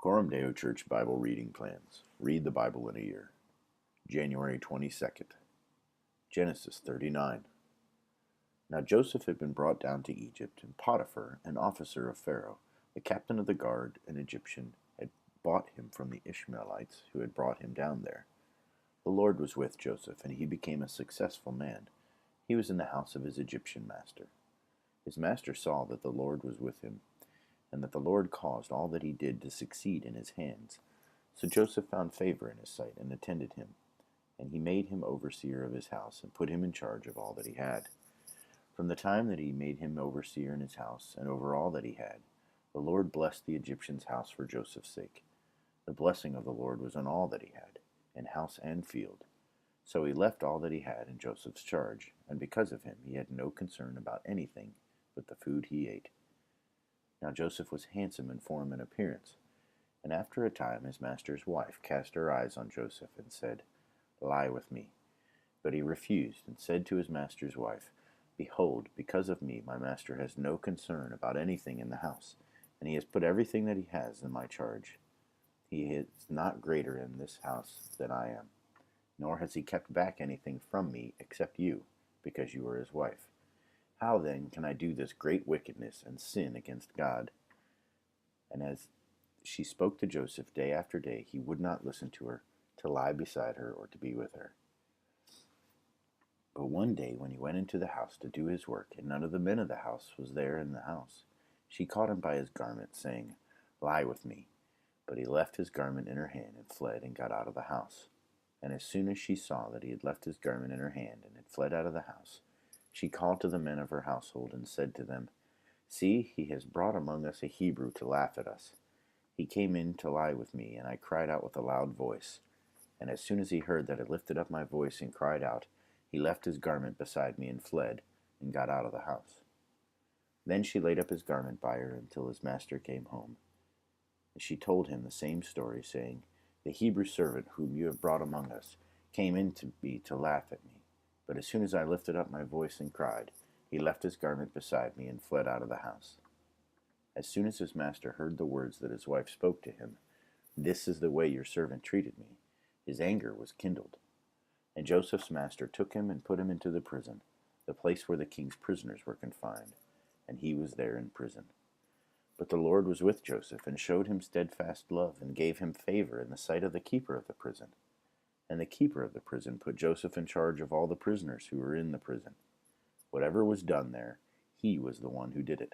Coram Deo Church Bible Reading Plans. Read the Bible in a year. January 22nd. Genesis 39. Now Joseph had been brought down to Egypt, and Potiphar, an officer of Pharaoh, the captain of the guard, an Egyptian, had bought him from the Ishmaelites who had brought him down there. The Lord was with Joseph, and he became a successful man. He was in the house of his Egyptian master. His master saw that the Lord was with him, and that the Lord caused all that he did to succeed in his hands. So Joseph found favor in his sight and attended him, and he made him overseer of his house and put him in charge of all that he had. From the time that he made him overseer in his house and over all that he had, the Lord blessed the Egyptian's house for Joseph's sake. The blessing of the Lord was on all that he had, in house and field. So he left all that he had in Joseph's charge, and because of him he had no concern about anything but the food he ate. Now Joseph was handsome in form and appearance, and after a time his master's wife cast her eyes on Joseph and said, "Lie with me." But he refused, and said to his master's wife, "Behold, because of me my master has no concern about anything in the house, and he has put everything that he has in my charge. He is not greater in this house than I am, nor has he kept back anything from me except you, because you are his wife. How then can I do this great wickedness and sin against God?" And as she spoke to Joseph day after day, he would not listen to her, to lie beside her, or to be with her. But one day when he went into the house to do his work, and none of the men of the house was there in the house, she caught him by his garment, saying, "Lie with me." But he left his garment in her hand and fled and got out of the house. And as soon as she saw that he had left his garment in her hand and had fled out of the house, she called to the men of her household and said to them, "See, he has brought among us a Hebrew to laugh at us. He came in to lie with me, and I cried out with a loud voice. And as soon as he heard that I lifted up my voice and cried out, he left his garment beside me and fled, and got out of the house." Then she laid up his garment by her until his master came home. And she told him the same story, saying, "The Hebrew servant whom you have brought among us came in to me to laugh at me. But as soon as I lifted up my voice and cried, he left his garment beside me and fled out of the house." As soon as his master heard the words that his wife spoke to him, "This is the way your servant treated me," his anger was kindled. And Joseph's master took him and put him into the prison, the place where the king's prisoners were confined, and he was there in prison. But the Lord was with Joseph, and showed him steadfast love, and gave him favor in the sight of the keeper of the prison. And the keeper of the prison put Joseph in charge of all the prisoners who were in the prison. Whatever was done there, he was the one who did it.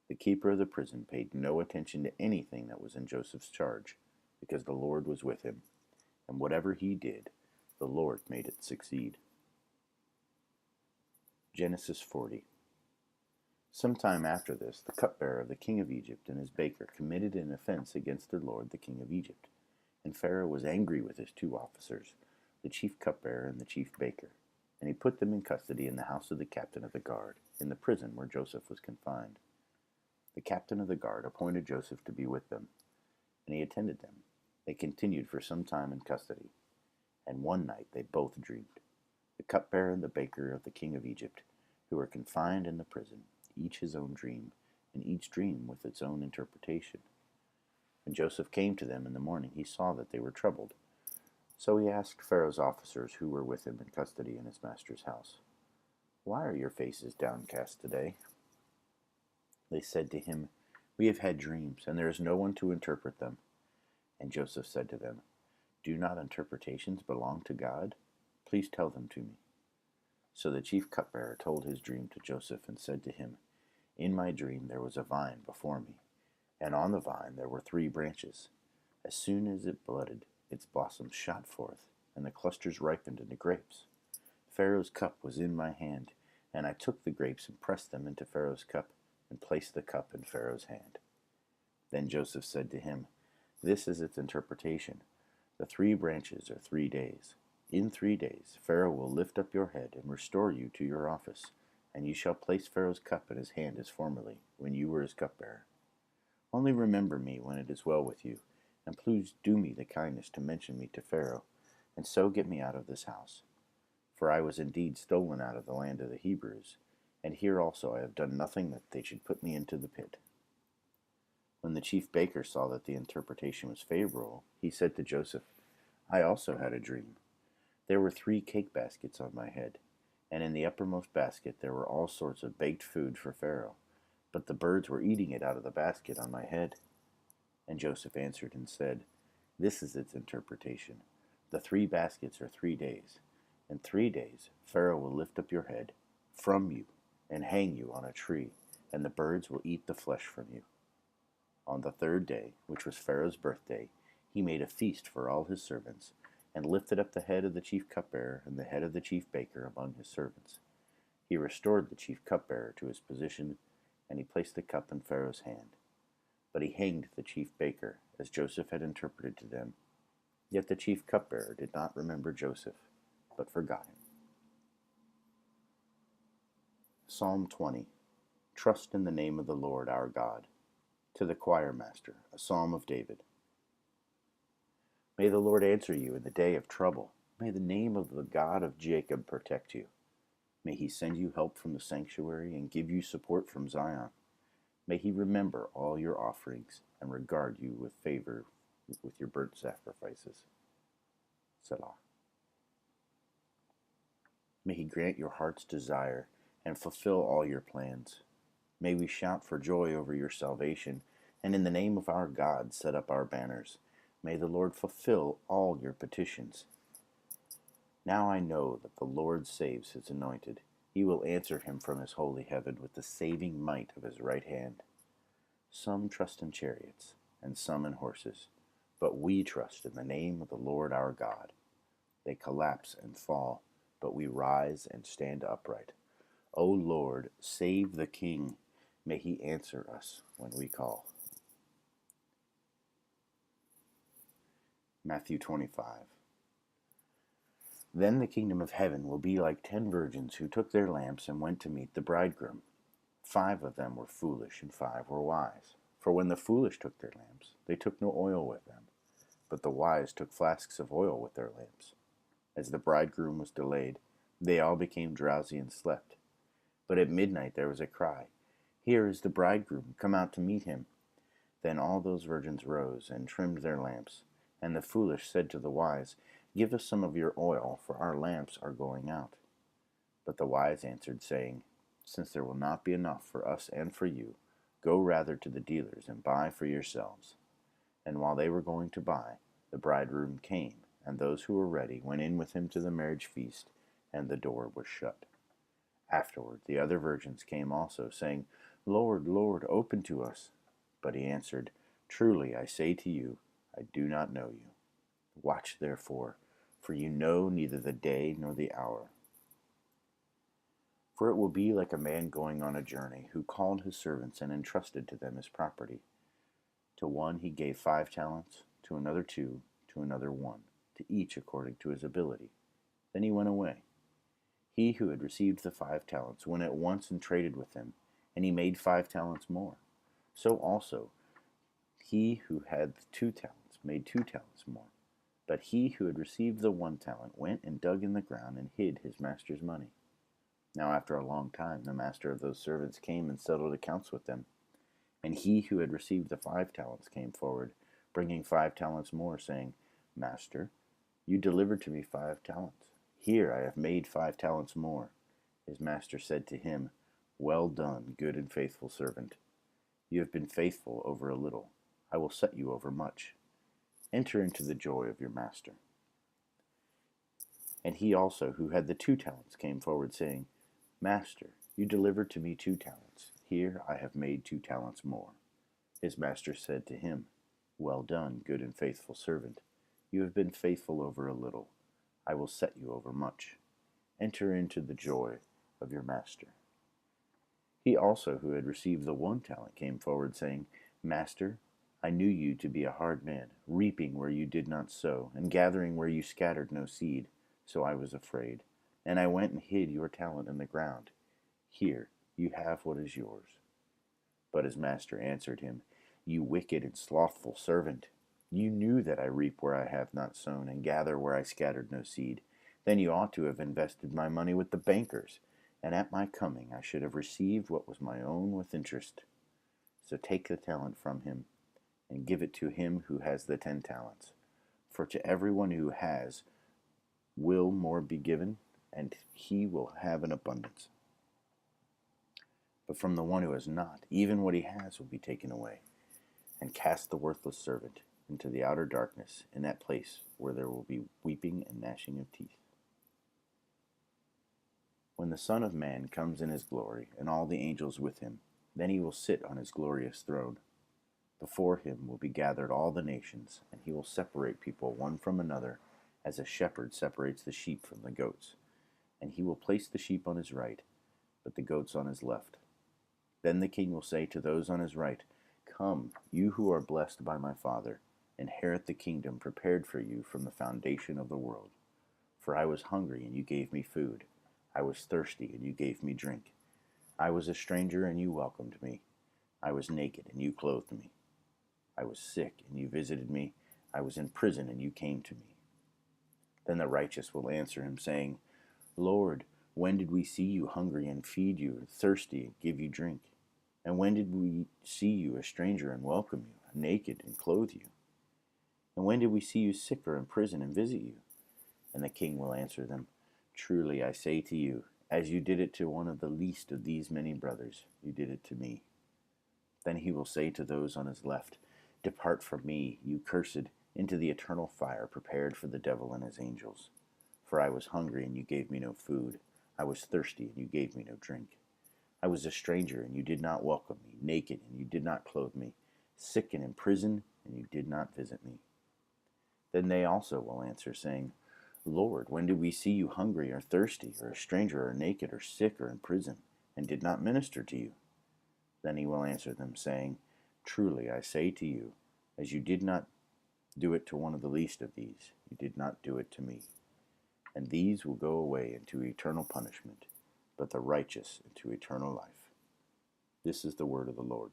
The keeper of the prison paid no attention to anything that was in Joseph's charge, because the Lord was with him, and whatever he did, the Lord made it succeed. Genesis 40. Some time after this, the cupbearer of the king of Egypt and his baker committed an offense against their lord the king of Egypt. And Pharaoh was angry with his two officers, the chief cupbearer and the chief baker, and he put them in custody in the house of the captain of the guard, in the prison where Joseph was confined. The captain of the guard appointed Joseph to be with them, and he attended them. They continued for some time in custody, and one night they both dreamed, the cupbearer and the baker of the king of Egypt, who were confined in the prison, each his own dream, and each dream with its own interpretation. When Joseph came to them in the morning, he saw that they were troubled. So he asked Pharaoh's officers who were with him in custody in his master's house, "Why are your faces downcast today?" They said to him, "We have had dreams, and there is no one to interpret them." And Joseph said to them, "Do not interpretations belong to God? Please tell them to me." So the chief cupbearer told his dream to Joseph and said to him, "In my dream there was a vine before me, and on the vine there were 3 branches. As soon as it budded, its blossoms shot forth, and the clusters ripened into grapes. Pharaoh's cup was in my hand, and I took the grapes and pressed them into Pharaoh's cup, and placed the cup in Pharaoh's hand." Then Joseph said to him, "This is its interpretation. The 3 branches are 3 days. In 3 days Pharaoh will lift up your head and restore you to your office, and you shall place Pharaoh's cup in his hand as formerly, when you were his cupbearer. Only remember me when it is well with you, and please do me the kindness to mention me to Pharaoh, and so get me out of this house. For I was indeed stolen out of the land of the Hebrews, and here also I have done nothing that they should put me into the pit." When the chief baker saw that the interpretation was favorable, he said to Joseph, I also had a dream. There were 3 cake baskets on my head, and in the uppermost basket there were all sorts of baked food for Pharaoh, but the birds were eating it out of the basket on my head. And Joseph answered and said, This is its interpretation. The 3 baskets are 3 days. In 3 days Pharaoh will lift up your head from you and hang you on a tree, and the birds will eat the flesh from you. On the 3rd day, which was Pharaoh's birthday, he made a feast for all his servants, and lifted up the head of the chief cupbearer and the head of the chief baker among his servants. He restored the chief cupbearer to his position, and he placed the cup in Pharaoh's hand. But he hanged the chief baker, as Joseph had interpreted to them. Yet the chief cupbearer did not remember Joseph, but forgot him. Psalm 20. Trust in the name of the Lord our God. To the choir master, a psalm of David. May the Lord answer you in the day of trouble. May the name of the God of Jacob protect you. May he send you help from the sanctuary and give you support from Zion. May he remember all your offerings and regard you with favor with your burnt sacrifices. Selah. May he grant your heart's desire and fulfill all your plans. May we shout for joy over your salvation, and in the name of our God set up our banners. May the Lord fulfill all your petitions. Now I know that the Lord saves his anointed. He will answer him from his holy heaven with the saving might of his right hand. Some trust in chariots, and some in horses, but we trust in the name of the Lord our God. They collapse and fall, but we rise and stand upright. O Lord, save the King. May he answer us when we call. Matthew 25. Then the kingdom of heaven will be like 10 virgins who took their lamps and went to meet the bridegroom. 5 of them were foolish and 5 were wise. For when the foolish took their lamps, they took no oil with them, but the wise took flasks of oil with their lamps. As the bridegroom was delayed, they all became drowsy and slept. But at midnight there was a cry, Here is the bridegroom, come out to meet him. Then all those virgins rose and trimmed their lamps. And the foolish said to the wise, Give us some of your oil, for our lamps are going out. But the wise answered, saying, Since there will not be enough for us and for you, go rather to the dealers and buy for yourselves. And while they were going to buy, the bridegroom came, and those who were ready went in with him to the marriage feast, and the door was shut. Afterward the other virgins came also, saying, Lord, Lord, open to us. But he answered, Truly I say to you, I do not know you. Watch therefore, for you know neither the day nor the hour. For it will be like a man going on a journey, who called his servants and entrusted to them his property. To one he gave 5 talents, to another 2, to another 1, to each according to his ability. Then he went away. He who had received the 5 talents went at once and traded with them, and he made 5 talents more. So also he who had the 2 talents made 2 talents more. But he who had received the 1 talent went and dug in the ground and hid his master's money. Now after a long time the master of those servants came and settled accounts with them. And he who had received the 5 talents came forward, bringing 5 talents more, saying, Master, you delivered to me 5 talents. Here I have made 5 talents more. His master said to him, Well done, good and faithful servant. You have been faithful over a little. I will set you over much. Enter into the joy of your master. And he also, who had the 2 talents, came forward, saying, Master, you delivered to me 2 talents. Here I have made 2 talents more. His master said to him, Well done, good and faithful servant. You have been faithful over a little. I will set you over much. Enter into the joy of your master. He also, who had received the 1 talent, came forward, saying, Master, I knew you to be a hard man, reaping where you did not sow, and gathering where you scattered no seed. So I was afraid, and I went and hid your talent in the ground. Here, you have what is yours. But his master answered him, You wicked and slothful servant. You knew that I reap where I have not sown, and gather where I scattered no seed. Then you ought to have invested my money with the bankers, and at my coming I should have received what was my own with interest. So take the talent from him, and give it to him who has the 10 talents. For to everyone who has will more be given, and he will have an abundance. But from the one who has not, even what he has will be taken away. And cast the worthless servant into the outer darkness, in that place where there will be weeping and gnashing of teeth. When the Son of Man comes in his glory, and all the angels with him, then he will sit on his glorious throne. Before him will be gathered all the nations, and he will separate people one from another, as a shepherd separates the sheep from the goats. And he will place the sheep on his right, but the goats on his left. Then the king will say to those on his right, Come, you who are blessed by my Father, inherit the kingdom prepared for you from the foundation of the world. For I was hungry, and you gave me food. I was thirsty, and you gave me drink. I was a stranger, and you welcomed me. I was naked, and you clothed me. I was sick, and you visited me. I was in prison, and you came to me. Then the righteous will answer him, saying, Lord, when did we see you hungry and feed you, or thirsty and give you drink? And when did we see you a stranger and welcome you, naked and clothe you? And when did we see you sick or in prison and visit you? And the king will answer them, Truly I say to you, as you did it to one of the least of these many brothers, you did it to me. Then he will say to those on his left, Depart from me, you cursed, into the eternal fire prepared for the devil and his angels. For I was hungry, and you gave me no food. I was thirsty, and you gave me no drink. I was a stranger, and you did not welcome me, naked, and you did not clothe me, sick and in prison, and you did not visit me. Then they also will answer, saying, Lord, when did we see you hungry or thirsty, or a stranger, or naked, or sick, or in prison, and did not minister to you? Then he will answer them, saying, Truly I say to you, as you did not do it to one of the least of these, you did not do it to me. And these will go away into eternal punishment, but the righteous into eternal life. This is the word of the Lord.